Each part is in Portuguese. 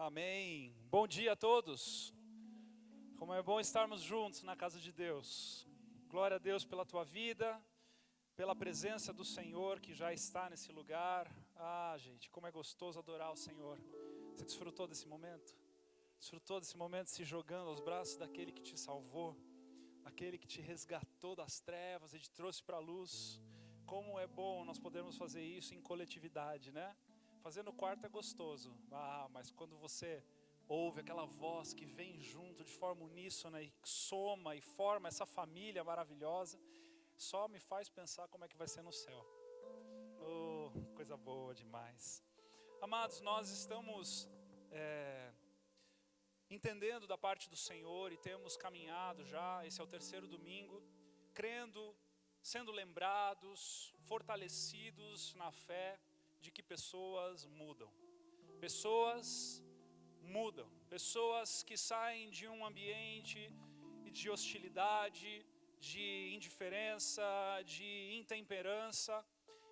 Amém. Bom dia a todos. Como é bom estarmos juntos na casa de Deus. Glória a Deus pela tua vida, pela presença do Senhor que já está nesse lugar. Gente, como é gostoso adorar o Senhor. Você desfrutou desse momento? Desfrutou desse momento se jogando aos braços daquele que te salvou, daquele que te resgatou das trevas e te trouxe para a luz. Como é bom nós podermos fazer isso em coletividade, né? Fazer no quarto é gostoso, mas quando você ouve aquela voz que vem junto de forma uníssona e soma e forma essa família maravilhosa, só me faz pensar como é que vai ser no céu. Oh, coisa boa demais. Amados, nós estamos entendendo da parte do Senhor e temos caminhado já, esse é o terceiro domingo, crendo, sendo lembrados, fortalecidos na fé de que pessoas mudam. Pessoas mudam. Pessoas que saem de um ambiente de hostilidade, de indiferença, de intemperança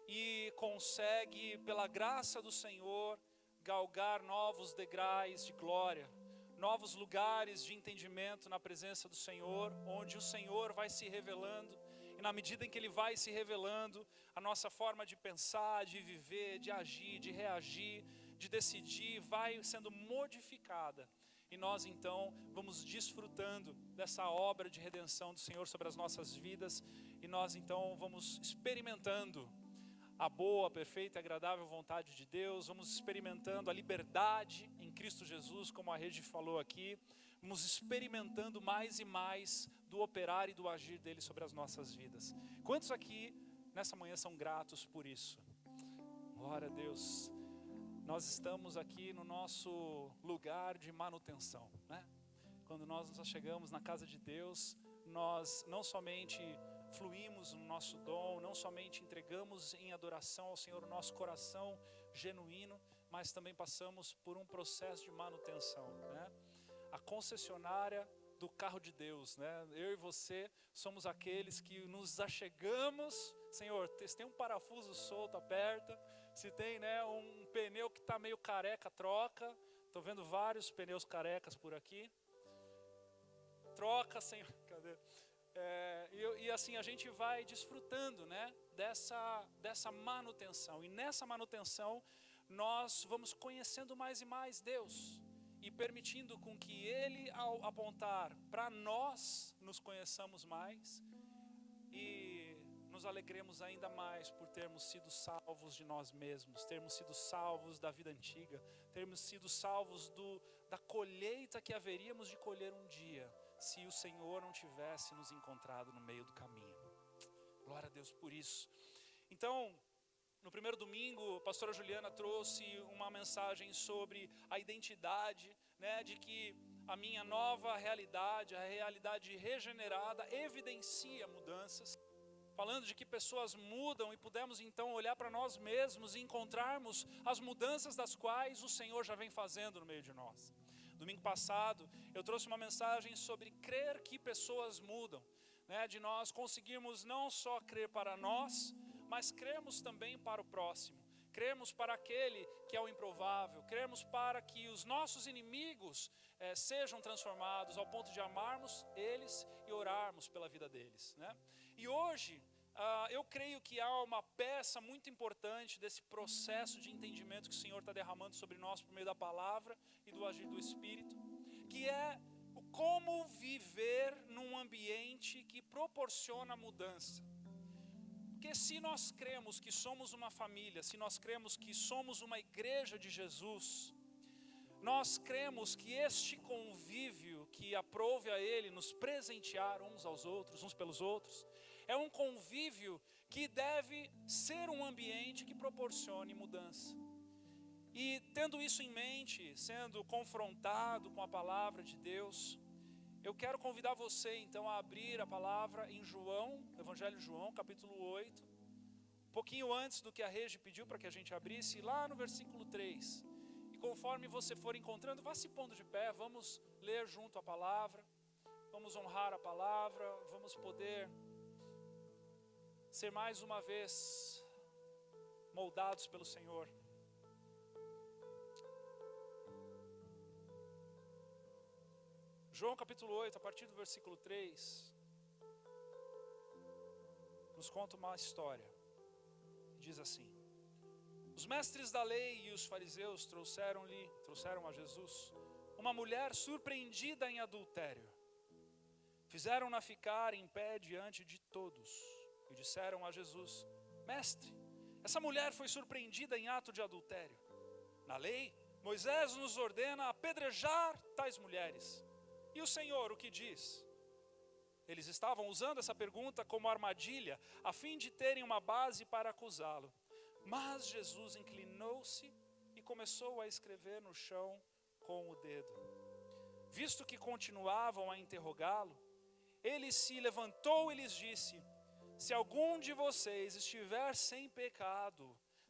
e consegue, pela graça do Senhor, galgar novos degraus de glória, novos lugares de entendimento na presença do Senhor, onde o Senhor vai se revelando. E na medida em que Ele vai se revelando, a nossa forma de pensar, de viver, de agir, de reagir, de decidir, vai sendo modificada. E nós então vamos desfrutando dessa obra de redenção do Senhor sobre as nossas vidas. E nós então vamos experimentando a boa, perfeita e agradável vontade de Deus. Vamos experimentando a liberdade em Cristo Jesus, como a Regi falou aqui. Vamos experimentando mais e mais do operar e do agir dele sobre as nossas vidas. Quantos aqui nessa manhã são gratos por isso? Glória a Deus. Nós estamos aqui no nosso lugar de manutenção, né? Quando nós nos chegamos na casa de Deus, nós não somente fluímos no nosso dom, não somente entregamos em adoração ao Senhor o nosso coração genuíno, mas também passamos por um processo de manutenção, né? A concessionária do carro de Deus, né? Eu e você somos aqueles que nos achegamos. Senhor, se tem um parafuso solto, aperta. Se tem, né, um pneu que está meio careca, troca. Estou vendo vários pneus carecas por aqui. Troca, Senhor. Cadê? E assim a gente vai desfrutando, né, dessa manutenção. E nessa manutenção nós vamos conhecendo mais e mais Deus. E permitindo com que Ele, ao apontar para nós, nos conheçamos mais. E nos alegremos ainda mais por termos sido salvos de nós mesmos. Termos sido salvos da vida antiga. Termos sido salvos da colheita que haveríamos de colher um dia, se o Senhor não tivesse nos encontrado no meio do caminho. Glória a Deus por isso. Então, no primeiro domingo, a pastora Juliana trouxe uma mensagem sobre a identidade, né, de que a minha nova realidade, a realidade regenerada, evidencia mudanças. Falando de que pessoas mudam e pudemos então olhar para nós mesmos e encontrarmos as mudanças das quais o Senhor já vem fazendo no meio de nós. Domingo passado, eu trouxe uma mensagem sobre crer que pessoas mudam, né, de nós conseguirmos não só crer para nós, mas cremos também para o próximo. Cremos para aquele que é o improvável. Cremos para que os nossos inimigos sejam transformados ao ponto de amarmos eles e orarmos pela vida deles, né? E hoje, eu creio que há uma peça muito importante desse processo de entendimento que o Senhor está derramando sobre nós por meio da palavra e do agir do Espírito, que é o como viver num ambiente que proporciona mudança. Porque se nós cremos que somos uma família, se nós cremos que somos uma igreja de Jesus, nós cremos que este convívio que aprove a Ele nos presentear uns aos outros, uns pelos outros, é um convívio que deve ser um ambiente que proporcione mudança. E tendo isso em mente, sendo confrontado com a palavra de Deus, eu quero convidar você então a abrir a palavra em João, Evangelho de João, capítulo 8, um pouquinho antes do que a Regi pediu para que a gente abrisse, lá no versículo 3. E conforme você for encontrando, vá se pondo de pé, vamos ler junto a palavra, vamos honrar a palavra, vamos poder ser mais uma vez moldados pelo Senhor. João capítulo 8, a partir do versículo 3, nos conta uma história. Diz assim: os mestres da lei e os fariseus trouxeram a Jesus uma mulher surpreendida em adultério. Fizeram-na ficar em pé diante de todos e disseram a Jesus: mestre, essa mulher foi surpreendida em ato de adultério. Na lei, Moisés nos ordena apedrejar tais mulheres. E o Senhor o que diz? Eles estavam usando essa pergunta como armadilha, a fim de terem uma base para acusá-lo. Mas Jesus inclinou-se e começou a escrever no chão com o dedo. Visto que continuavam a interrogá-lo, ele se levantou e lhes disse: se algum de vocês estiver sem pecado,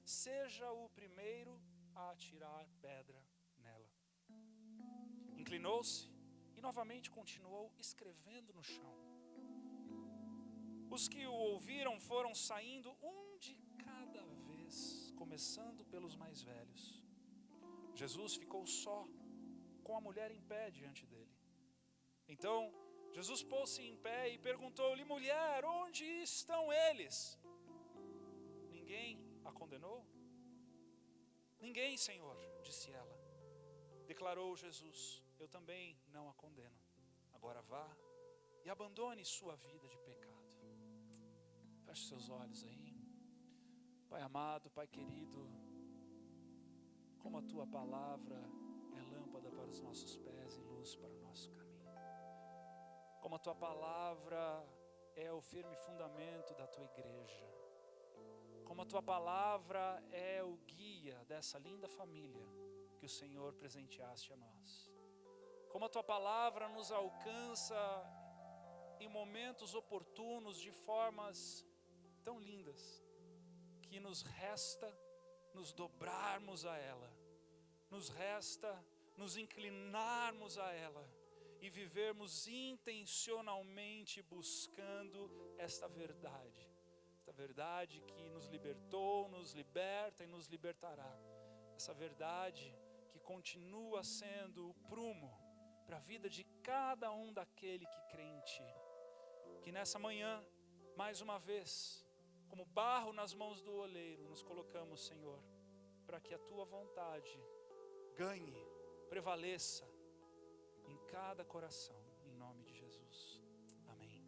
seja o primeiro a atirar pedra nela. Inclinou-se e novamente continuou escrevendo no chão. Os que o ouviram foram saindo um de cada vez, começando pelos mais velhos. Jesus ficou só, com a mulher em pé diante dele. Então Jesus pôs-se em pé e perguntou-lhe: mulher, onde estão eles? Ninguém a condenou? Ninguém, Senhor, disse ela. Declarou Jesus: eu também não a condeno. Agora vá e abandone sua vida de pecado. Feche seus olhos aí. Pai amado, Pai querido, como a tua palavra é lâmpada para os nossos pés e luz para o nosso caminho. Como a tua palavra é o firme fundamento da tua igreja. Como a tua palavra é o guia dessa linda família que o Senhor presenteaste a nós. Como a tua palavra nos alcança em momentos oportunos, de formas tão lindas, que nos resta nos dobrarmos a ela, nos resta nos inclinarmos a ela e vivermos intencionalmente buscando esta verdade que nos libertou, nos liberta e nos libertará, essa verdade que continua sendo o prumo para a vida de cada um daquele que crê em Ti. Que nessa manhã, mais uma vez, como barro nas mãos do oleiro, nos colocamos, Senhor, para que a Tua vontade ganhe, prevaleça em cada coração, em nome de Jesus. Amém.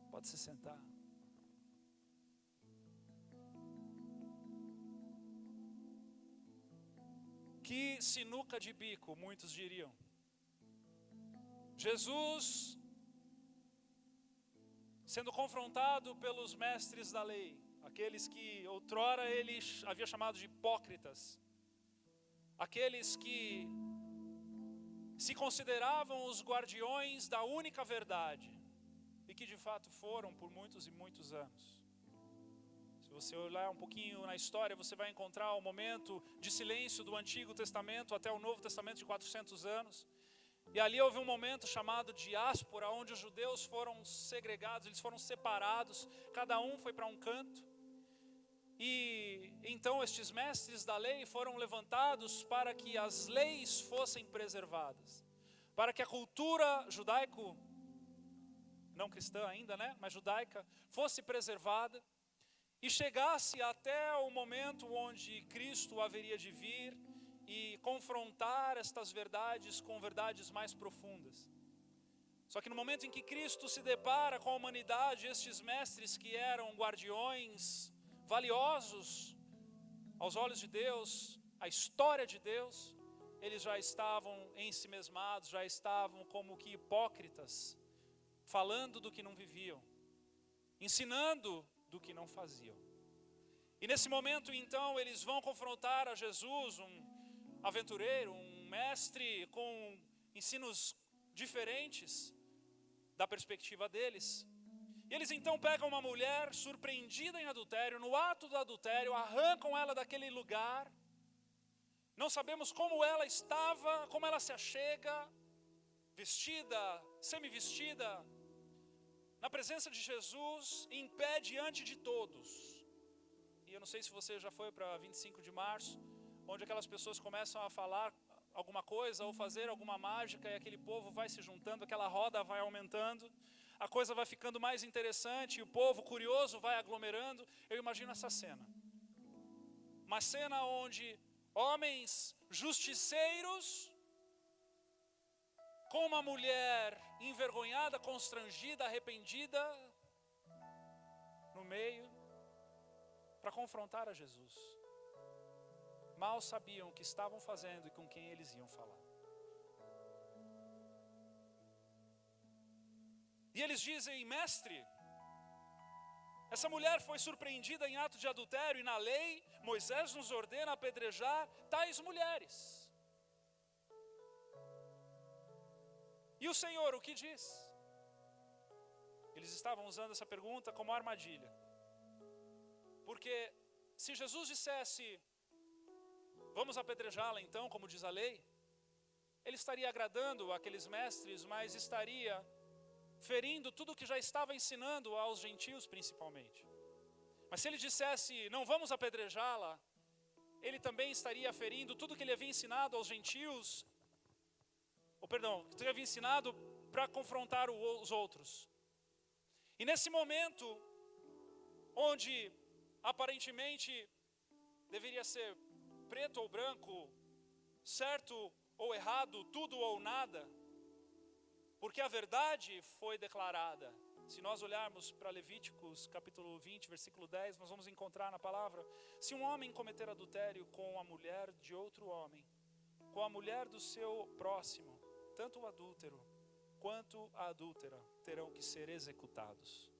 Pode se sentar. Que sinuca de bico, muitos diriam. Jesus sendo confrontado pelos mestres da lei, aqueles que outrora ele havia chamado de hipócritas, aqueles que se consideravam os guardiões da única verdade, e que de fato foram por muitos e muitos anos. Se você olhar um pouquinho na história, você vai encontrar o momento de silêncio do Antigo Testamento até o Novo Testamento de 400 anos. E ali houve um momento chamado diáspora, onde os judeus foram segregados, eles foram separados, cada um foi para um canto. E então estes mestres da lei foram levantados para que as leis fossem preservadas, para que a cultura judaico, não cristã ainda, mas judaica, fosse preservada e chegasse até o momento onde Cristo haveria de vir e confrontar estas verdades com verdades mais profundas. Só que no momento em que Cristo se depara com a humanidade, estes mestres que eram guardiões valiosos aos olhos de Deus, a história de Deus, eles já estavam ensimesmados, já estavam como que hipócritas, falando do que não viviam, ensinando do que não faziam. E nesse momento então eles vão confrontar a Jesus, um aventureiro, um mestre com ensinos diferentes da perspectiva deles. E eles então pegam uma mulher surpreendida em adultério, no ato do adultério, arrancam ela daquele lugar. Não sabemos como ela estava, como ela se achega, vestida, semi-vestida, na presença de Jesus, em pé diante de todos. E eu não sei se você já foi para 25 de março, onde aquelas pessoas começam a falar alguma coisa ou fazer alguma mágica e aquele povo vai se juntando, aquela roda vai aumentando, a coisa vai ficando mais interessante e o povo curioso vai aglomerando. Eu imagino essa cena. Uma cena onde homens justiceiros com uma mulher envergonhada, constrangida, arrependida no meio para confrontar a Jesus. Mal sabiam o que estavam fazendo e com quem eles iam falar. E eles dizem: mestre, essa mulher foi surpreendida em ato de adultério e na lei Moisés nos ordena apedrejar tais mulheres. E o Senhor o que diz? Eles estavam usando essa pergunta como armadilha. Porque se Jesus dissesse: vamos apedrejá-la então, como diz a lei, ele estaria agradando aqueles mestres, mas estaria ferindo tudo o que já estava ensinando aos gentios principalmente. Mas se ele dissesse: não vamos apedrejá-la, ele também estaria ferindo tudo o que ele havia ensinado aos gentios, que ele havia ensinado para confrontar os outros. E nesse momento, onde aparentemente deveria ser preto ou branco, certo ou errado, tudo ou nada, porque a verdade foi declarada. Se nós olharmos para Levíticos capítulo 20, versículo 10, nós vamos encontrar na palavra: se um homem cometer adultério com a mulher de outro homem, com a mulher do seu próximo, tanto o adúltero quanto a adúltera terão que ser executados.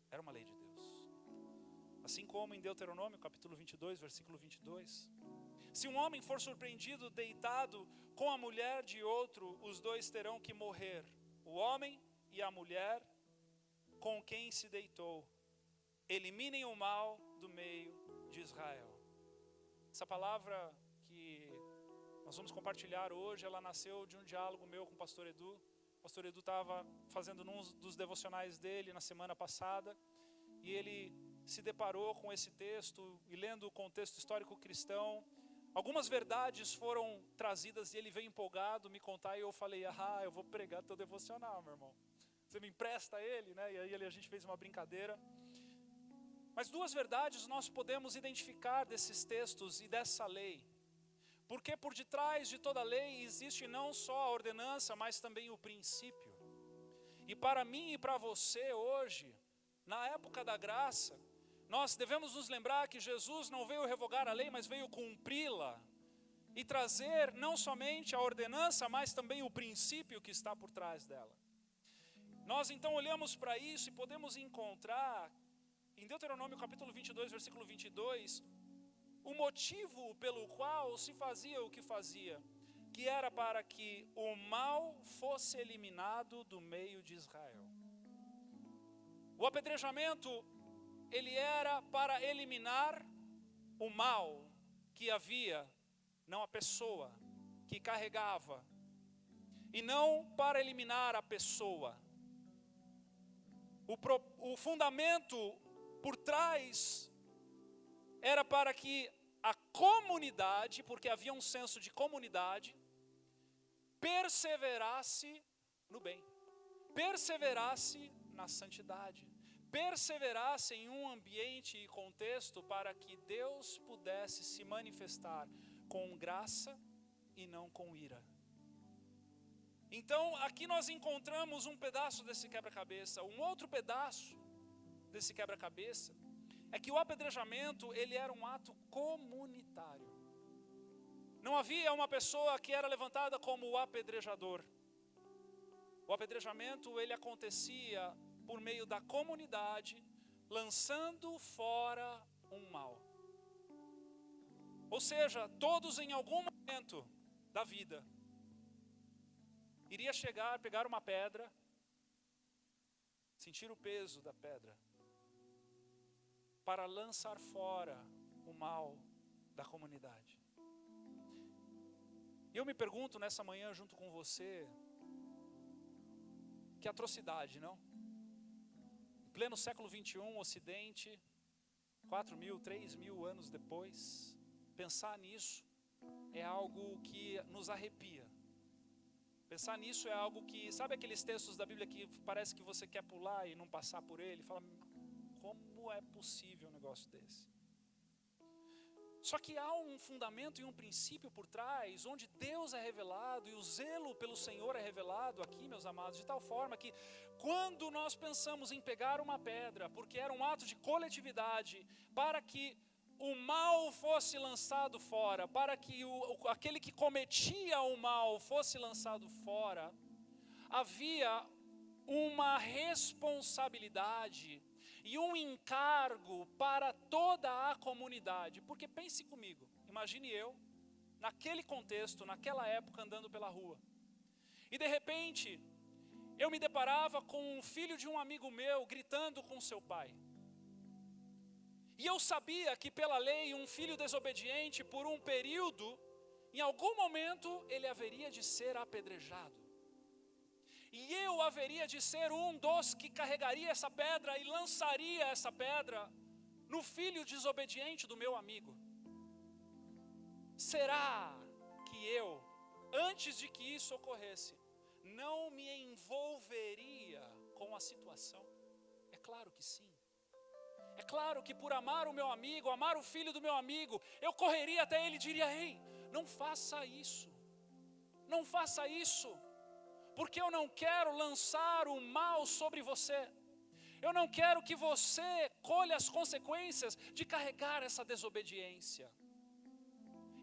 Era uma lei de Deus. Assim como em Deuteronômio capítulo 22, versículo 22. Se um homem for surpreendido deitado com a mulher de outro, os dois terão que morrer, o homem e a mulher com quem se deitou. Eliminem o mal do meio de Israel. Essa palavra que nós vamos compartilhar hoje, ela nasceu de um diálogo meu com o pastor Edu. O pastor Edu estava fazendo um dos devocionais dele na semana passada, e ele se deparou com esse texto, e lendo o contexto histórico cristão, algumas verdades foram trazidas e ele veio empolgado me contar, e eu falei: eu vou pregar teu devocional, meu irmão. Você me empresta ele, né? E aí a gente fez uma brincadeira. Mas duas verdades nós podemos identificar desses textos e dessa lei. Porque por detrás de toda lei existe não só a ordenança, mas também o princípio. E para mim e para você hoje, na época da graça, nós devemos nos lembrar que Jesus não veio revogar a lei, mas veio cumpri-la. E trazer não somente a ordenança, mas também o princípio que está por trás dela. Nós então olhamos para isso e podemos encontrar em Deuteronômio capítulo 22, versículo 22, o motivo pelo qual se fazia o que fazia, que era para que o mal fosse eliminado do meio de Israel. O apedrejamento, ele era para eliminar o mal que havia, não a pessoa que carregava, e não para eliminar a pessoa. O fundamento por trás era para que a comunidade, porque havia um senso de comunidade, perseverasse no bem, perseverasse na santidade, perseverasse em um ambiente e contexto para que Deus pudesse se manifestar com graça e não com ira. Então aqui nós encontramos um pedaço desse quebra-cabeça. Um outro pedaço desse quebra-cabeça é que o apedrejamento, ele era um ato comunitário. Não havia uma pessoa que era levantada como o apedrejador. O apedrejamento, ele acontecia por meio da comunidade, lançando fora um mal. Ou seja, todos em algum momento da vida iria chegar, pegar uma pedra, sentir o peso da pedra, para lançar fora o mal da comunidade. E eu me pergunto nessa manhã junto com você, que atrocidade, não? Em pleno século 21, Ocidente, 4.000, 3.000 anos depois, pensar nisso, é algo que nos arrepia. Pensar nisso é algo que, sabe aqueles textos da Bíblia que parece que você quer pular e não passar por ele? Fala, como é possível um negócio desse? Só que há um fundamento e um princípio por trás, onde Deus é revelado e o zelo pelo Senhor é revelado aqui, meus amados, de tal forma que quando nós pensamos em pegar uma pedra, porque era um ato de coletividade, para que o mal fosse lançado fora, para que aquele que cometia o mal fosse lançado fora, havia uma responsabilidade e um encargo para toda a comunidade. Porque pense comigo, imagine eu, naquele contexto, naquela época, andando pela rua, e de repente, eu me deparava com o filho de um amigo meu gritando com seu pai. E eu sabia que pela lei, um filho desobediente, por um período, em algum momento, ele haveria de ser apedrejado. E eu haveria de ser um dos que carregaria essa pedra e lançaria essa pedra no filho desobediente do meu amigo. Será que eu, antes de que isso ocorresse, não me envolveria com a situação? É claro que sim. É claro que por amar o meu amigo, amar o filho do meu amigo, eu correria até ele e diria, ei, não faça isso. Não faça isso. Porque eu não quero lançar o mal sobre você. Eu não quero que você colha as consequências de carregar essa desobediência.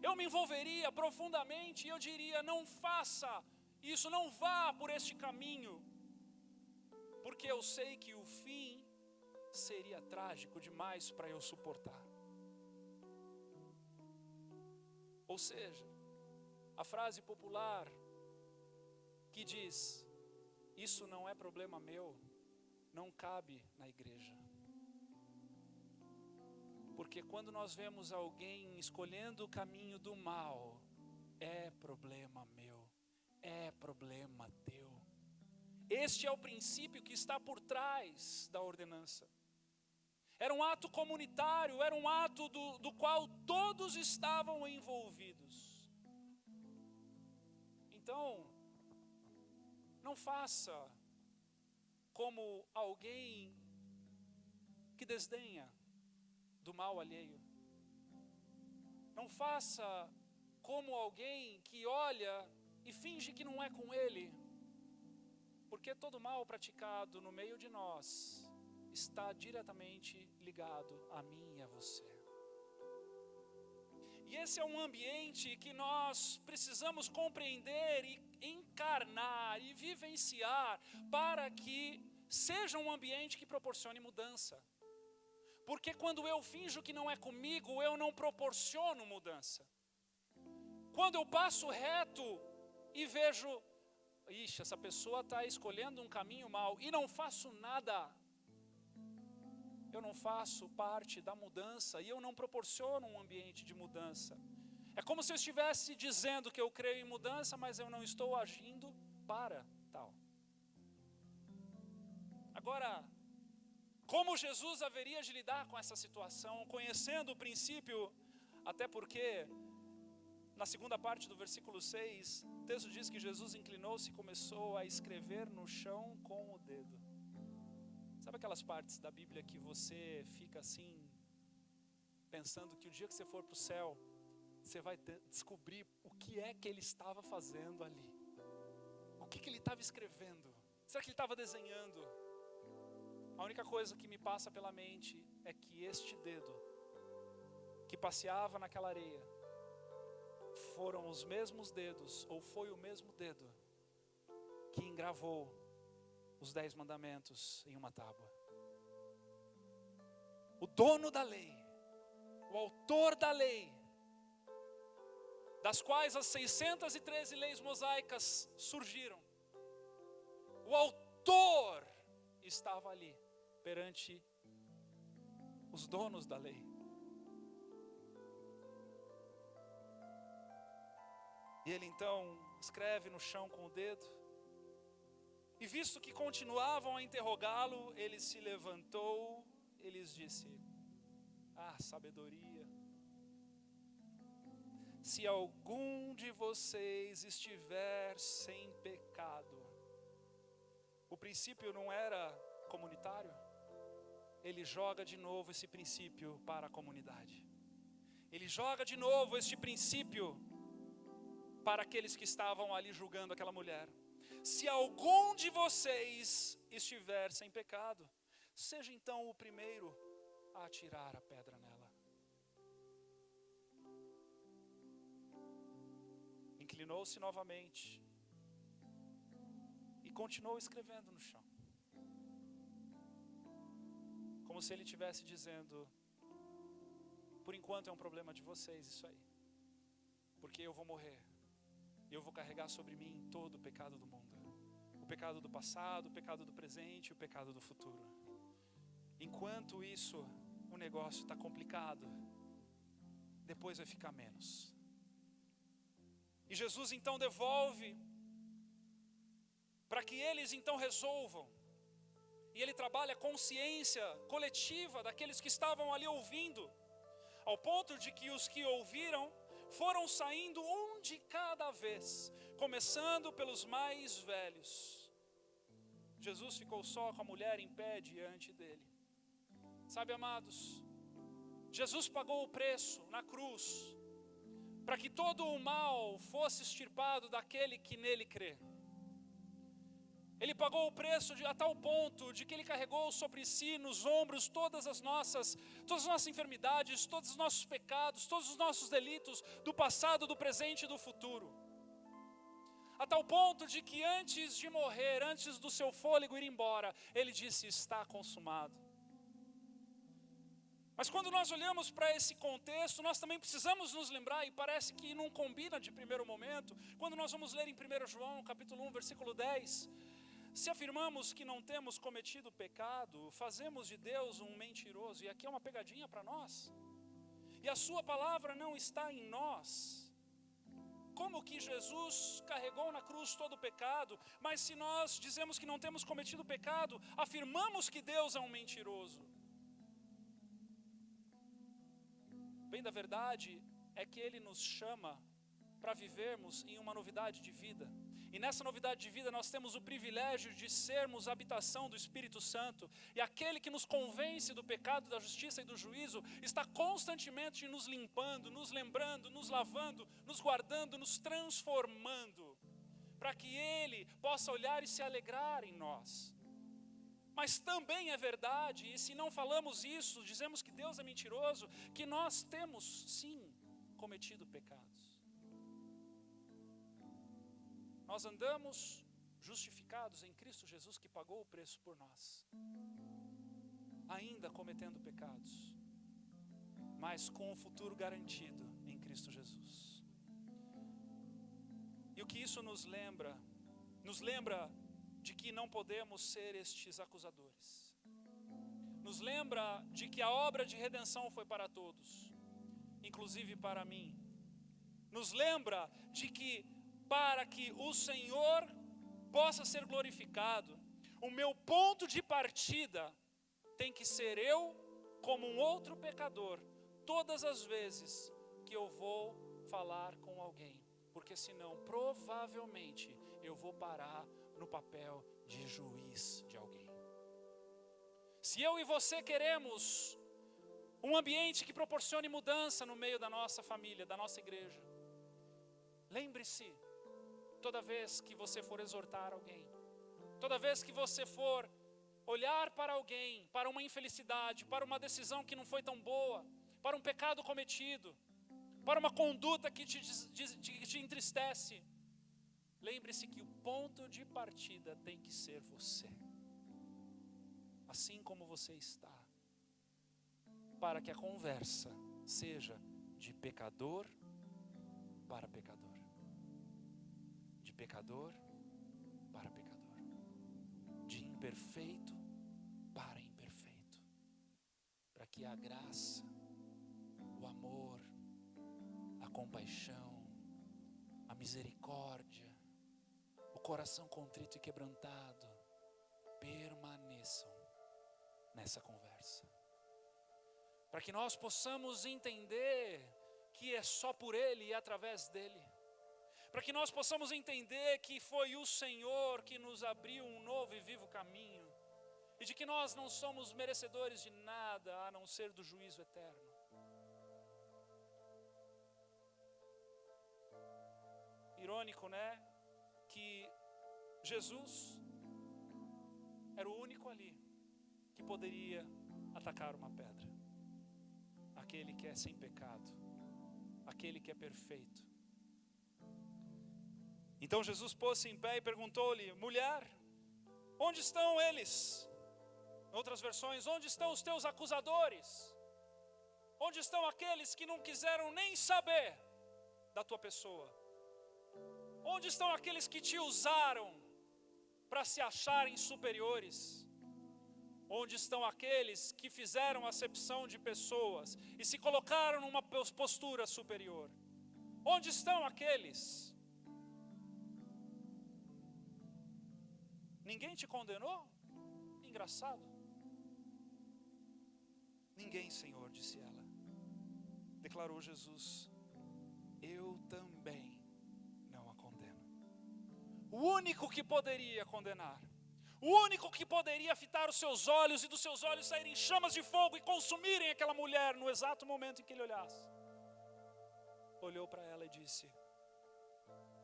Eu me envolveria profundamente e eu diria, não faça isso, não vá por este caminho. Porque eu sei que o fim seria trágico demais para eu suportar. Ou seja, a frase popular que diz, isso não é problema meu, não cabe na igreja. Porque quando nós vemos alguém escolhendo o caminho do mal, é problema meu, é problema teu. Este é o princípio que está por trás da ordenança. Era um ato comunitário, era um ato do qual todos estavam envolvidos. Então, não faça como alguém que desdenha do mal alheio. Não faça como alguém que olha e finge que não é com ele. Porque todo mal praticado no meio de nós está diretamente ligado a mim e a você. E esse é um ambiente que nós precisamos compreender e encarnar e vivenciar para que seja um ambiente que proporcione mudança. Porque quando eu finjo que não é comigo, eu não proporciono mudança. Quando eu passo reto e vejo, ixi, essa pessoa está escolhendo um caminho mau e não faço nada, eu não faço parte da mudança e eu não proporciono um ambiente de mudança. É como se eu estivesse dizendo que eu creio em mudança, mas eu não estou agindo para tal. Agora, como Jesus haveria de lidar com essa situação, conhecendo o princípio, até porque na segunda parte do versículo 6, o texto diz que Jesus inclinou-se e começou a escrever no chão com o dedo. Sabe aquelas partes da Bíblia que você fica assim, pensando que o dia que você for para o céu, você vai descobrir o que é que ele estava fazendo ali. O que ele estava escrevendo? Será que ele estava desenhando? A única coisa que me passa pela mente é que este dedo, que passeava naquela areia, foram os mesmos dedos, ou foi o mesmo dedo, que engravou os 10 mandamentos em uma tábua. O dono da lei, o autor da lei, das quais as 613 leis mosaicas surgiram, o autor estava ali, perante os donos da lei. E ele então escreve no chão com o dedo. E visto que continuavam a interrogá-lo, ele se levantou e lhes disse, sabedoria. se algum de vocês estiver sem pecado. O princípio não era comunitário? Ele joga de novo esse princípio para a comunidade. Ele joga de novo este princípio para aqueles que estavam ali julgando aquela mulher. Se algum de vocês estiver sem pecado, seja então o primeiro a atirar a pedra nela. Inclinou-se novamente e continuou escrevendo no chão, como se ele estivesse dizendo: por enquanto é um problema de vocês isso aí, porque eu vou morrer, e eu vou carregar sobre mim todo o pecado do mundo, o pecado do passado, o pecado do presente e o pecado do futuro. Enquanto isso, o negócio está complicado, depois vai ficar menos. E Jesus então devolve para que eles então resolvam. E ele trabalha a consciência coletiva daqueles que estavam ali ouvindo, ao ponto de que os que ouviram foram saindo um de cada vez, começando pelos mais velhos. Jesus ficou só com a mulher em pé diante dele. Sabe, amados, Jesus pagou o preço na cruz para que todo o mal fosse extirpado daquele que nele crê. Ele pagou o preço a tal ponto de que ele carregou sobre si, nos ombros, todas as nossas enfermidades, todos os nossos pecados, todos os nossos delitos do passado, do presente e do futuro. A tal ponto de que antes de morrer, antes do seu fôlego ir embora, ele disse: está consumado. Mas quando nós olhamos para esse contexto, nós também precisamos nos lembrar, e parece que não combina de primeiro momento, quando nós vamos ler em 1 João, capítulo 1, versículo 10, se afirmamos que não temos cometido pecado, fazemos de Deus um mentiroso, e aqui é uma pegadinha para nós, e a sua palavra não está em nós. Como que Jesus carregou na cruz todo o pecado, mas se nós dizemos que não temos cometido pecado, afirmamos que Deus é um mentiroso? Bem, da verdade é que Ele nos chama para vivermos em uma novidade de vida. E nessa novidade de vida nós temos o privilégio de sermos a habitação do Espírito Santo. E aquele que nos convence do pecado, da justiça e do juízo, está constantemente nos limpando, nos lembrando, nos lavando, nos guardando, nos transformando, para que Ele possa olhar e se alegrar em nós. Mas também é verdade, e se não falamos isso, dizemos que Deus é mentiroso, que nós temos sim cometido pecados. Nós andamos justificados em Cristo Jesus, que pagou o preço por nós, ainda cometendo pecados, mas com o futuro garantido em Cristo Jesus. E o que isso nos lembra de que não podemos ser estes acusadores. Nos lembra de que a obra de redenção foi para todos, inclusive para mim. Nos lembra de que para que o Senhor possa ser glorificado, o meu ponto de partida tem que ser eu como um outro pecador, todas as vezes que eu vou falar com alguém, porque senão provavelmente eu vou parar no papel de juiz de alguém. Se eu e você queremos um ambiente que proporcione mudança no meio da nossa família, da nossa igreja, lembre-se, toda vez que você for exortar alguém, toda vez que você for olhar para alguém, para uma infelicidade, para uma decisão que não foi tão boa, para um pecado cometido, para uma conduta que te entristece, lembre-se que o ponto de partida tem que ser você, assim como você está, para que a conversa seja de pecador para pecador, de pecador para pecador, de imperfeito para imperfeito, para que a graça, o amor, a compaixão, a misericórdia, o coração contrito e quebrantado permaneçam nessa conversa, para que nós possamos entender que é só por Ele e através dEle. Para que nós possamos entender que foi o Senhor que nos abriu um novo e vivo caminho. E de que nós não somos merecedores de nada a não ser do juízo eterno. Irônico, né? Que Jesus era o único ali que poderia atacar uma pedra. Aquele que é sem pecado. Aquele que é perfeito. Então Jesus pôs-se em pé e perguntou-lhe: mulher, onde estão eles? Em outras versões, onde estão os teus acusadores? Onde estão aqueles que não quiseram nem saber da tua pessoa? Onde estão aqueles que te usaram para se acharem superiores? Onde estão aqueles que fizeram acepção de pessoas e se colocaram numa postura superior? Onde estão aqueles? Ninguém te condenou? Engraçado. Ninguém, Senhor, disse ela. Declarou Jesus: eu também não a condeno. O único que poderia condenar, o único que poderia fitar os seus olhos e dos seus olhos saírem chamas de fogo e consumirem aquela mulher no exato momento em que ele olhasse, olhou para ela e disse: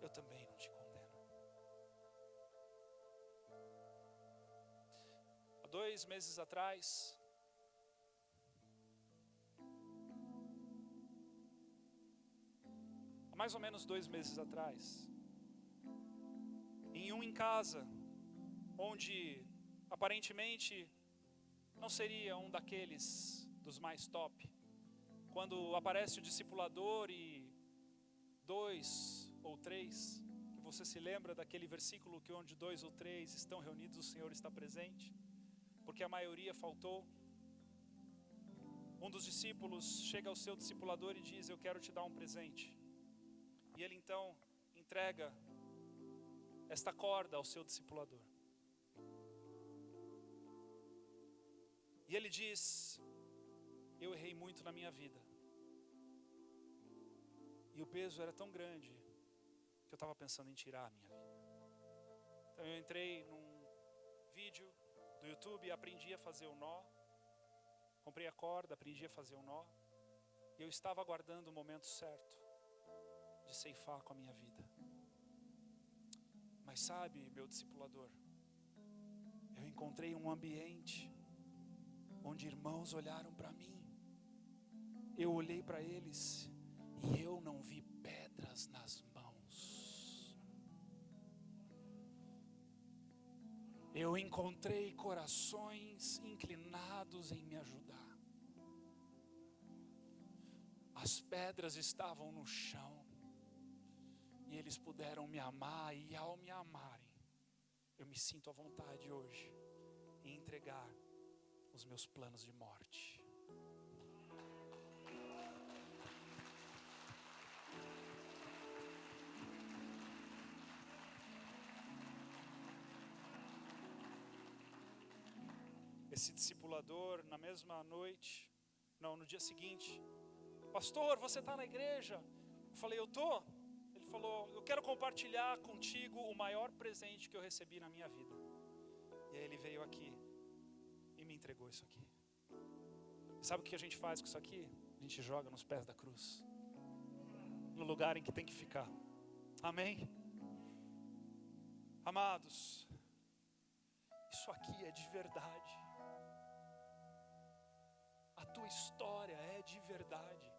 eu também não te condeno. Há 2 meses atrás, mais ou menos 2 meses atrás, em casa, onde aparentemente não seria um daqueles dos mais top, quando aparece o discipulador e 2 ou 3, que você se lembra daquele versículo que onde 2 ou 3 estão reunidos, o Senhor está presente, porque a maioria faltou. Um dos discípulos chega ao seu discipulador e diz: eu quero te dar um presente. E ele então entrega esta corda ao seu discipulador. E ele diz: eu errei muito na minha vida. E o peso era tão grande que eu estava pensando em tirar a minha vida. Então eu entrei num vídeo do YouTube e aprendi a fazer o nó. Comprei a corda, aprendi a fazer o nó. E eu estava aguardando o momento certo de ceifar com a minha vida. Mas sabe, meu discipulador, eu encontrei um ambiente onde irmãos olharam para mim. Eu olhei para eles e eu não vi pedras nas mãos. Eu encontrei corações inclinados em me ajudar. As pedras estavam no chão. E eles puderam me amar, e ao me amarem, eu me sinto à vontade hoje em entregar os meus planos de morte. Esse discipulador, na mesma noite, no dia seguinte: pastor, você está na igreja? Eu falei: eu estou. Ele falou: eu quero compartilhar contigo o maior presente que eu recebi na minha vida. E aí ele veio aqui e me entregou isso aqui. E sabe o que a gente faz com isso aqui? A gente joga nos pés da cruz, no lugar em que tem que ficar. Amém? Amados, isso aqui é de verdade. A tua história é de verdade.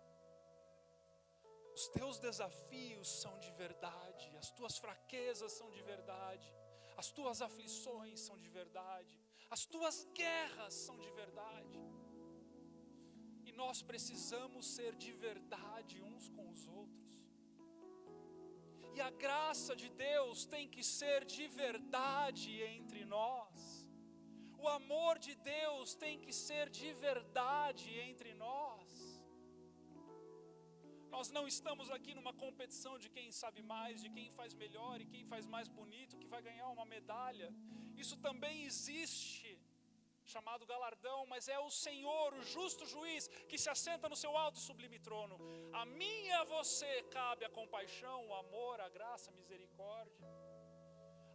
Os teus desafios são de verdade, as tuas fraquezas são de verdade, as tuas aflições são de verdade, as tuas guerras são de verdade. E nós precisamos ser de verdade uns com os outros. E a graça de Deus tem que ser de verdade entre nós. O amor de Deus tem que ser de verdade entre nós. Nós não estamos aqui numa competição de quem sabe mais, de quem faz melhor e quem faz mais bonito, que vai ganhar uma medalha. Isso também existe. chamado galardão, mas é o Senhor, o justo juiz, que se assenta no seu alto e sublime trono. A mim e a você cabe a compaixão, o amor, a graça, a misericórdia.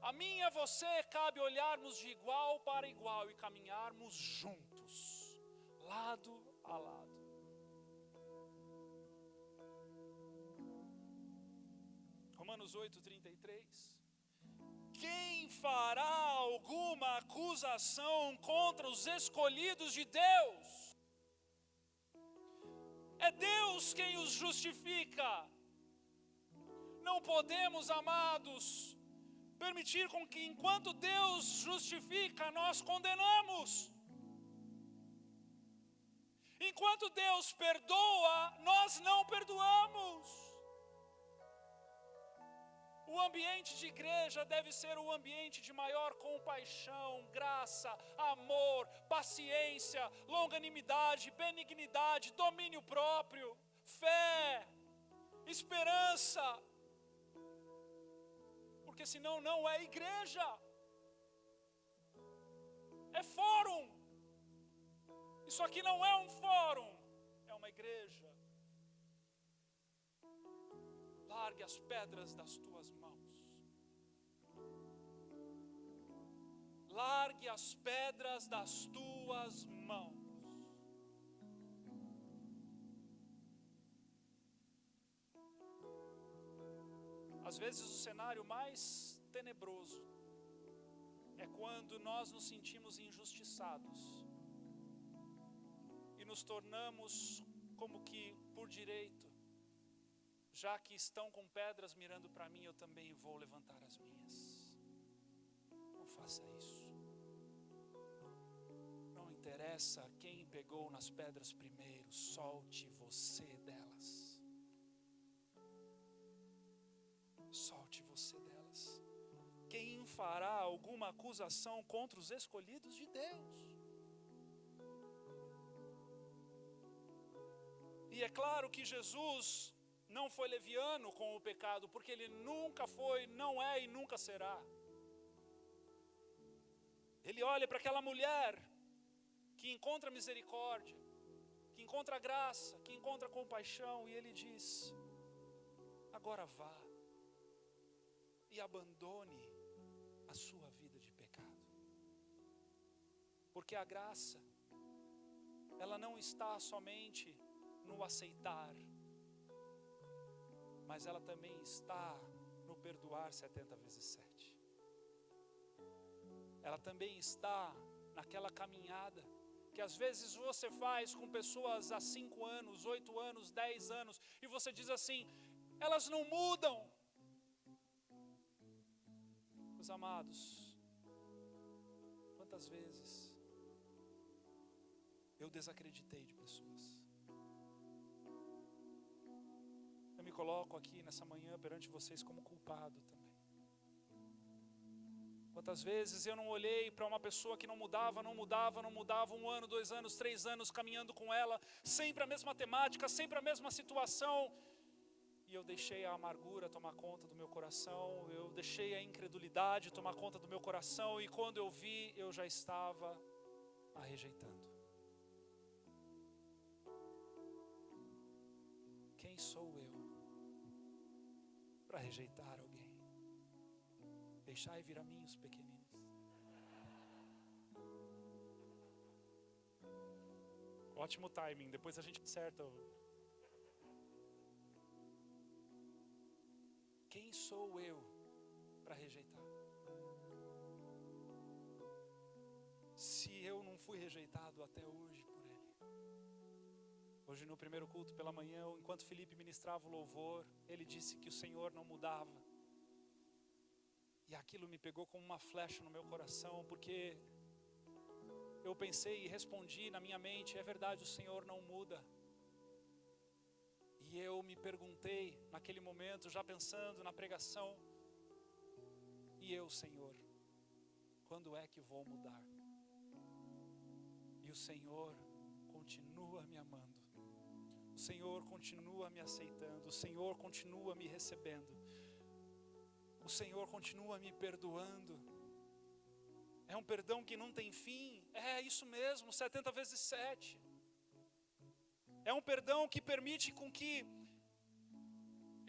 A mim e a você cabe olharmos de igual para igual e caminharmos juntos, lado a lado. Romanos 8:33. Quem fará alguma acusação contra os escolhidos de Deus? É Deus quem os justifica. Não podemos, amados, permitir com que enquanto Deus justifica, nós condenamos. Enquanto Deus perdoa, nós não perdoamos. O ambiente de igreja deve ser o ambiente de maior compaixão, graça, amor, paciência, longanimidade, benignidade, domínio próprio, fé, esperança. Porque senão não é igreja, é fórum. Isso aqui não é um fórum, é uma igreja. Largue as pedras das tuas mãos. Largue as pedras das tuas mãos. Às vezes o cenário mais tenebroso é quando nós nos sentimos injustiçados e nos tornamos como que por direito, já que estão com pedras mirando para mim, eu também vou levantar as minhas. Não faça isso. Não interessa quem pegou nas pedras primeiro, solte você delas. Solte você delas. Quem fará alguma acusação contra os escolhidos de Deus? E é claro que Jesus não foi leviano com o pecado, porque ele nunca foi, não é e nunca será. Ele olha para aquela mulher que encontra misericórdia, que encontra graça, que encontra compaixão, e ele diz: agora vá e abandone a sua vida de pecado. Porque a graça, ela não está somente no aceitar, mas ela também está no perdoar 70 vezes 7. Ela também está naquela caminhada que às vezes você faz com pessoas há 5 anos, 8 anos, 10 anos, e você diz assim: elas não mudam. Meus amados, quantas vezes eu desacreditei de pessoas. Eu me coloco aqui nessa manhã perante vocês como culpado também. Quantas vezes eu não olhei para uma pessoa que não mudava, 1 ano, 2 anos, 3 anos caminhando com ela, sempre a mesma temática, sempre a mesma situação, e eu deixei a amargura tomar conta do meu coração, eu deixei a incredulidade tomar conta do meu coração, e quando eu vi, eu já estava a rejeitando. Quem sou eu para rejeitar alguém? Deixai vir a mim os pequeninos. Ótimo timing, depois a gente acerta. Quem sou eu para rejeitar? Se eu não fui rejeitado até hoje por Ele. Hoje no primeiro culto pela manhã, enquanto Felipe ministrava o louvor, ele disse que o Senhor não mudava. E aquilo me pegou como uma flecha no meu coração, porque eu pensei e respondi na minha mente: é verdade, o Senhor não muda. E eu me perguntei naquele momento, já pensando na pregação: e eu, Senhor, quando é que vou mudar? E o Senhor continua me amando. O Senhor continua me aceitando, o Senhor continua me recebendo, o Senhor continua me perdoando. É um perdão que não tem fim. É isso mesmo, 70 vezes 7. É um perdão que permite com que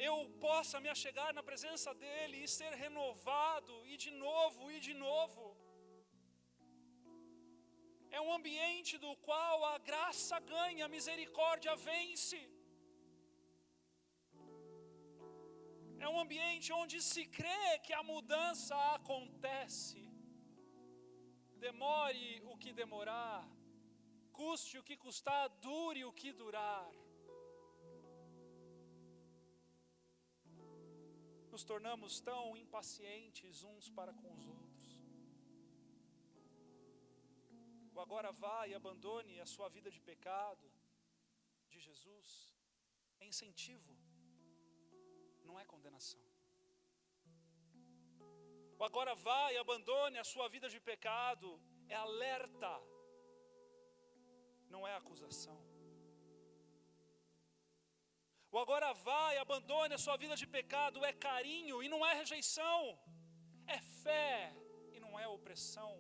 eu possa me achegar na presença dEle e ser renovado, e de novo, e de novo. É um ambiente do qual a graça ganha, a misericórdia vence. É um ambiente onde se crê que a mudança acontece. Demore o que demorar, custe o que custar, dure o que durar. Nos tornamos tão impacientes uns para com os outros. O agora vá e abandone a sua vida de pecado de Jesus é incentivo, não é condenação. O agora vá e abandone a sua vida de pecado é alerta, não é acusação. O agora vá e abandone a sua vida de pecado é carinho e não é rejeição. É fé e não é opressão.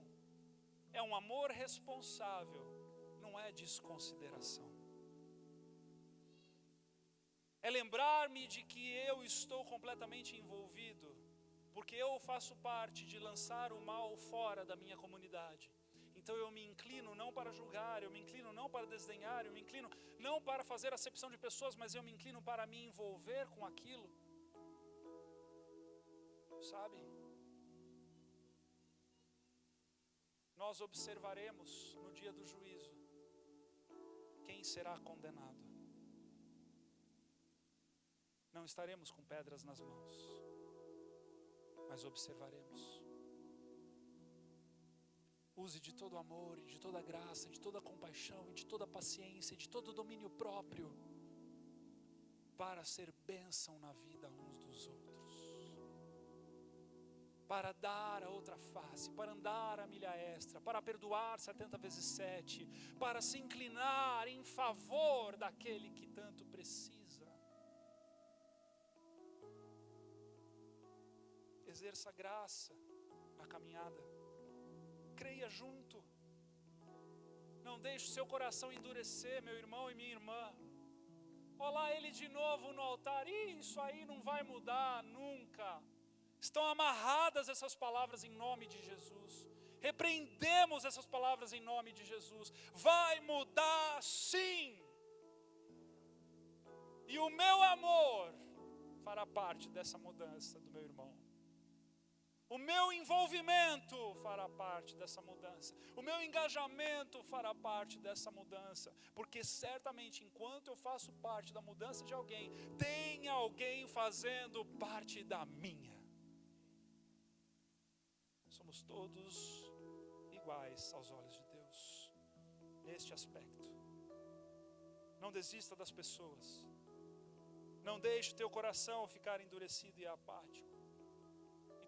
É um amor responsável, não é desconsideração. É lembrar-me de que eu estou completamente envolvido, porque eu faço parte de lançar o mal fora da minha comunidade. Então eu me inclino não para julgar, eu me inclino não para desdenhar, eu me inclino não para fazer acepção de pessoas, mas eu me inclino para me envolver com aquilo. Sabe? Nós observaremos no dia do juízo quem será condenado. Não estaremos com pedras nas mãos, mas observaremos. Use de todo amor, de toda graça, de toda compaixão, de toda paciência, de todo domínio próprio, para ser bênção na vida uns dos outros, para dar a outra face, para andar a milha extra, para perdoar 70 vezes 7, para se inclinar em favor daquele que tanto precisa. Exerça graça na caminhada. Creia junto. Não deixe o seu coração endurecer, meu irmão e minha irmã. Olá ele de novo no altar. Isso aí não vai mudar nunca. Estão amarradas essas palavras em nome de Jesus. Repreendemos essas palavras em nome de Jesus. Vai mudar sim. E o meu amor fará parte dessa mudança do meu irmão. O meu envolvimento fará parte dessa mudança. O meu engajamento fará parte dessa mudança. Porque certamente enquanto eu faço parte da mudança de alguém, tem alguém fazendo parte da minha. Somos todos iguais aos olhos de Deus neste aspecto. Não desista das pessoas. Não deixe o teu coração ficar endurecido e apático.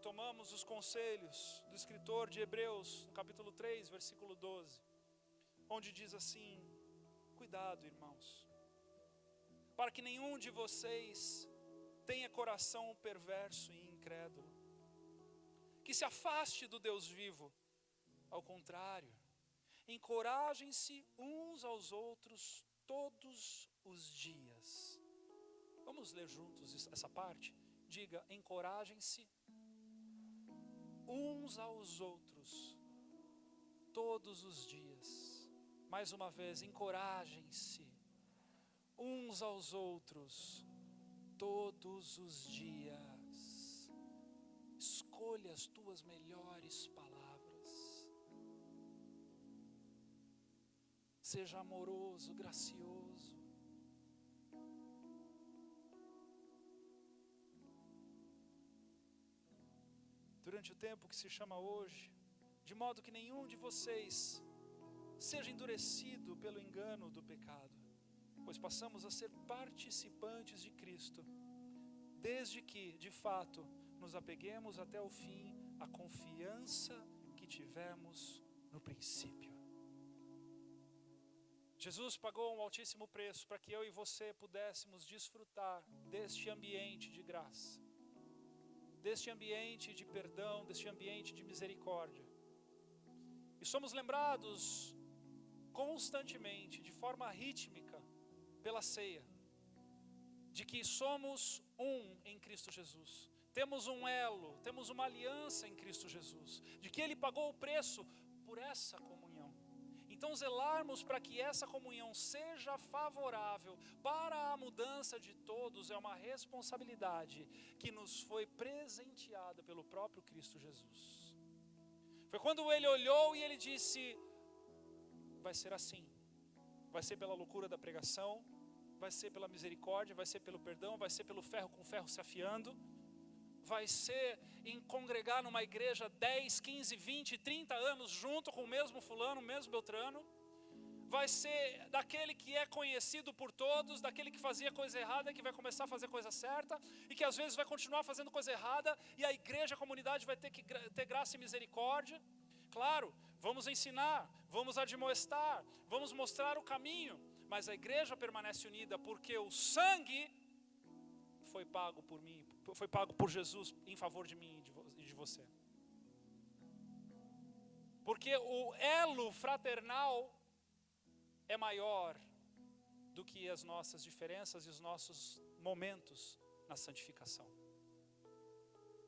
Tomamos os conselhos do escritor de Hebreus, no capítulo 3, versículo 12, onde diz assim: cuidado, irmãos, para que nenhum de vocês tenha coração perverso e incrédulo, que se afaste do Deus vivo. Ao contrário, encorajem-se uns aos outros todos os dias. Vamos ler juntos essa parte? Diga: encorajem-se uns aos outros todos os dias. Mais uma vez, encorajem-se uns aos outros todos os dias. Escolha as tuas melhores palavras. Seja amoroso, gracioso. Durante o tempo que se chama hoje, de modo que nenhum de vocês seja endurecido pelo engano do pecado, pois passamos a ser participantes de Cristo, desde que, de fato, nos apeguemos até o fim à confiança que tivemos no princípio. Jesus pagou um altíssimo preço para que eu e você pudéssemos desfrutar deste ambiente de graça, deste ambiente de perdão, deste ambiente de misericórdia. E somos lembrados constantemente, de forma rítmica, pela ceia, de que somos um em Cristo Jesus. Temos um elo, temos uma aliança em Cristo Jesus, de que Ele pagou o preço por essa comunhão. Então zelarmos para que essa comunhão seja favorável para a mudança de todos é uma responsabilidade que nos foi presenteada pelo próprio Cristo Jesus. Foi quando Ele olhou e Ele disse: vai ser assim, vai ser pela loucura da pregação, vai ser pela misericórdia, vai ser pelo perdão, vai ser pelo ferro com ferro se afiando, vai ser em congregar numa igreja 10, 15, 20, 30 anos junto com o mesmo fulano, o mesmo beltrano, vai ser daquele que é conhecido por todos, daquele que fazia coisa errada, que vai começar a fazer coisa certa, e que às vezes vai continuar fazendo coisa errada, e a igreja, a comunidade vai ter que ter graça e misericórdia. Claro, vamos ensinar, vamos admoestar, vamos mostrar o caminho, mas a igreja permanece unida, porque o sangue foi pago por mim, foi pago por Jesus em favor de mim e de você. Porque o elo fraternal é maior do que as nossas diferenças e os nossos momentos na santificação.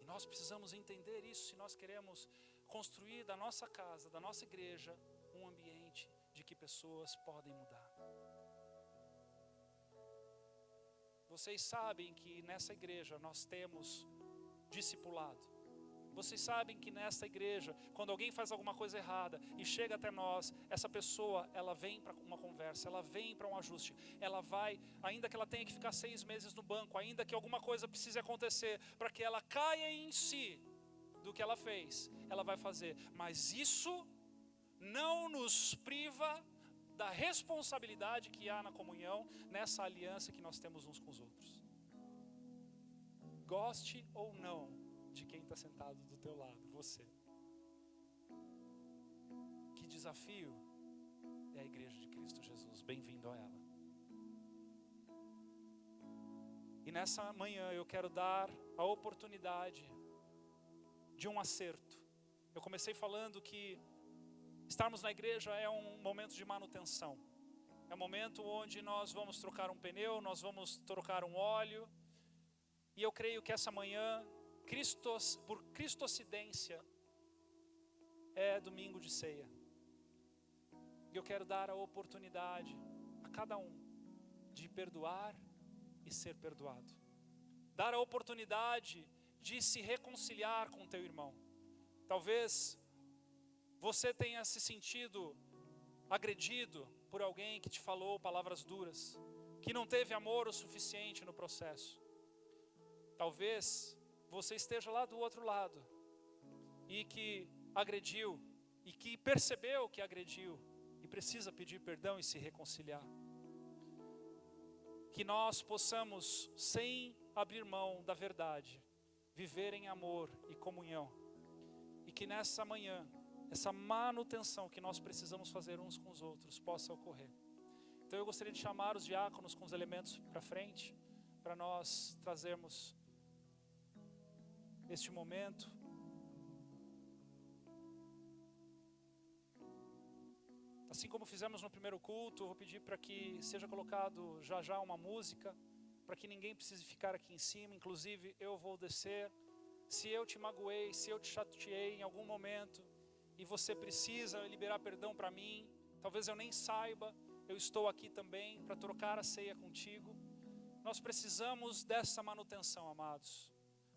E nós precisamos entender isso se nós queremos construir da nossa casa, da nossa igreja, um ambiente de que pessoas podem mudar. Vocês sabem que nessa igreja nós temos discipulado. Vocês sabem que nesta igreja, quando alguém faz alguma coisa errada e chega até nós, essa pessoa, ela vem para uma conversa, ela vem para um ajuste, ela vai, ainda que ela tenha que ficar 6 meses no banco, ainda que alguma coisa precise acontecer, para que ela caia em si do que ela fez, ela vai fazer. Mas isso não nos priva da responsabilidade que há na comunhão, nessa aliança que nós temos uns com os outros. Goste ou não de quem está sentado do teu lado, você. Que desafio é a igreja de Cristo Jesus, bem-vindo a ela. E nessa manhã eu quero dar a oportunidade de um acerto. Eu comecei falando que estarmos na igreja é um momento de manutenção. É um momento onde nós vamos trocar um pneu, nós vamos trocar um óleo. E eu creio que essa manhã, por cristocidência, é domingo de ceia. E eu quero dar a oportunidade a cada um de perdoar e ser perdoado. Dar a oportunidade de se reconciliar com o teu irmão. Talvez você tenha se sentido agredido por alguém que te falou palavras duras, que não teve amor o suficiente no processo. Talvez você esteja lá do outro lado e que agrediu e que percebeu que agrediu e precisa pedir perdão e se reconciliar. Que nós possamos, sem abrir mão da verdade, viver em amor e comunhão. E que nessa manhã, essa manutenção que nós precisamos fazer uns com os outros possa ocorrer. Então eu gostaria de chamar os diáconos com os elementos para frente, para nós trazermos este momento. Assim como fizemos no primeiro culto, eu vou pedir para que seja colocado já uma música, para que ninguém precise ficar aqui em cima. Inclusive eu vou descer. Se eu te magoei, se eu te chateei em algum momento e você precisa liberar perdão para mim, talvez eu nem saiba, eu estou aqui também para trocar a ceia contigo. Nós precisamos dessa manutenção, amados.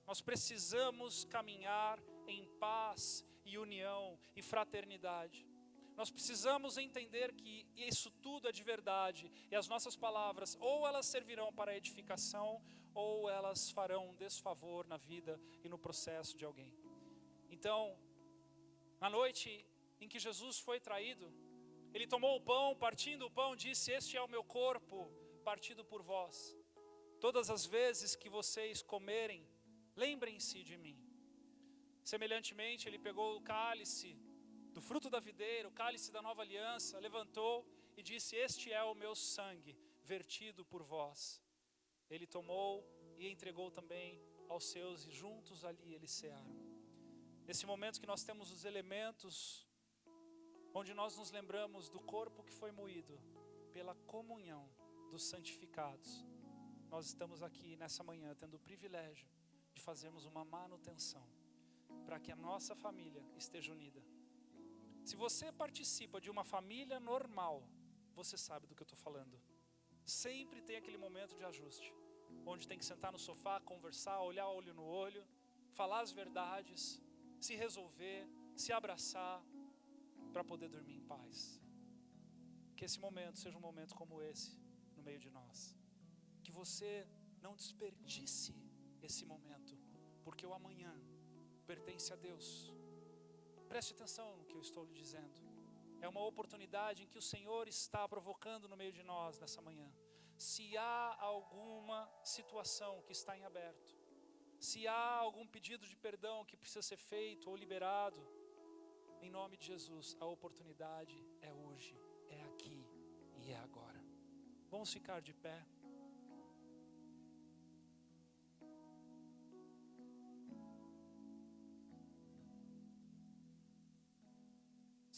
Nós precisamos caminhar em paz e união e fraternidade. Nós precisamos entender que isso tudo é de verdade e as nossas palavras ou elas servirão para a edificação ou elas farão um desfavor na vida e no processo de alguém. Então, na noite em que Jesus foi traído, Ele tomou o pão, partindo o pão, disse: este é o meu corpo partido por vós. Todas as vezes que vocês comerem, lembrem-se de mim. Semelhantemente, Ele pegou o cálice do fruto da videira, o cálice da nova aliança, levantou e disse: este é o meu sangue vertido por vós. Ele tomou e entregou também aos seus, e juntos ali eles cearam. Nesse momento que nós temos os elementos onde nós nos lembramos do corpo que foi moído pela comunhão dos santificados. Nós estamos aqui nessa manhã tendo o privilégio de fazermos uma manutenção para que a nossa família esteja unida. Se você participa de uma família normal, você sabe do que eu estou falando. Sempre tem aquele momento de ajuste, onde tem que sentar no sofá, conversar, olhar olho no olho, falar as verdades, se resolver, se abraçar, para poder dormir em paz. Que esse momento seja um momento como esse no meio de nós. Que você não desperdice esse momento, porque o amanhã pertence a Deus. Preste atenção no que eu estou lhe dizendo. É uma oportunidade em que o Senhor está provocando no meio de nós nessa manhã. Se há alguma situação que está em aberto, se há algum pedido de perdão que precisa ser feito ou liberado, em nome de Jesus, a oportunidade é hoje, é aqui e é agora. Vamos ficar de pé.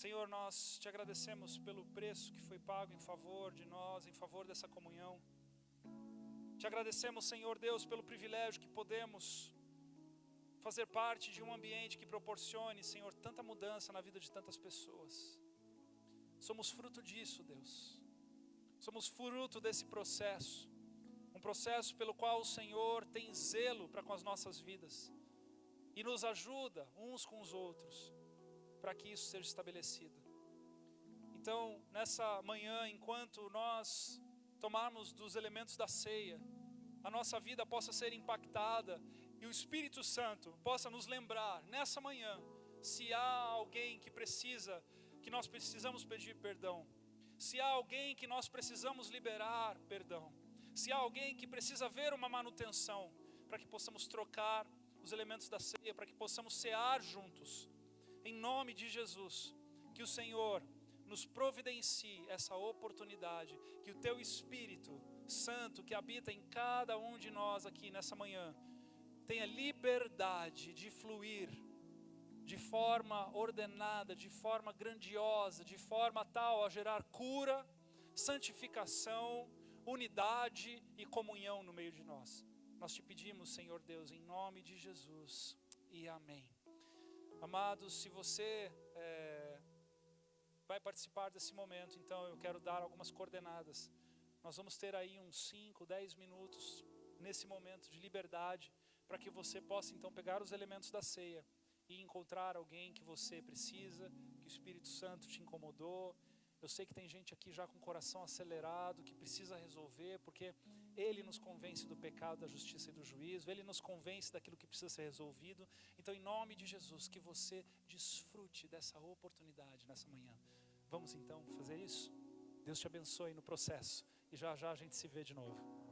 Senhor, nós te agradecemos pelo preço que foi pago em favor de nós, em favor dessa comunhão. Te agradecemos, Senhor Deus, pelo privilégio que podemos fazer parte de um ambiente que proporcione, Senhor, tanta mudança na vida de tantas pessoas. Somos fruto disso, Deus. Somos fruto desse processo. Um processo pelo qual o Senhor tem zelo para com as nossas vidas. E nos ajuda uns com os outros, para que isso seja estabelecido. Então, nessa manhã, enquanto nós tomarmos dos elementos da ceia, a nossa vida possa ser impactada e o Espírito Santo possa nos lembrar, nessa manhã, se há alguém que nós precisamos pedir perdão, se há alguém que nós precisamos liberar perdão, se há alguém que precisa ver uma manutenção, para que possamos trocar os elementos da ceia, para que possamos cear juntos. Em nome de Jesus, que o Senhor nos providencie essa oportunidade, que o Teu Espírito Santo que habita em cada um de nós aqui nessa manhã, tenha liberdade de fluir de forma ordenada, de forma grandiosa, de forma tal a gerar cura, santificação, unidade e comunhão no meio de nós. Nós te pedimos, Senhor Deus, em nome de Jesus, e amém. Amados, se você vai participar desse momento, então eu quero dar algumas coordenadas. Nós vamos ter aí uns 5, 10 minutos nesse momento de liberdade, para que você possa então pegar os elementos da ceia e encontrar alguém que você precisa, que o Espírito Santo te incomodou. Eu sei que tem gente aqui já com o coração acelerado, que precisa resolver, porque Ele nos convence do pecado, da justiça e do juízo, Ele nos convence daquilo que precisa ser resolvido. Então, em nome de Jesus, que você desfrute dessa oportunidade nessa manhã. Vamos então fazer isso? Deus te abençoe no processo, e já já a gente se vê de novo.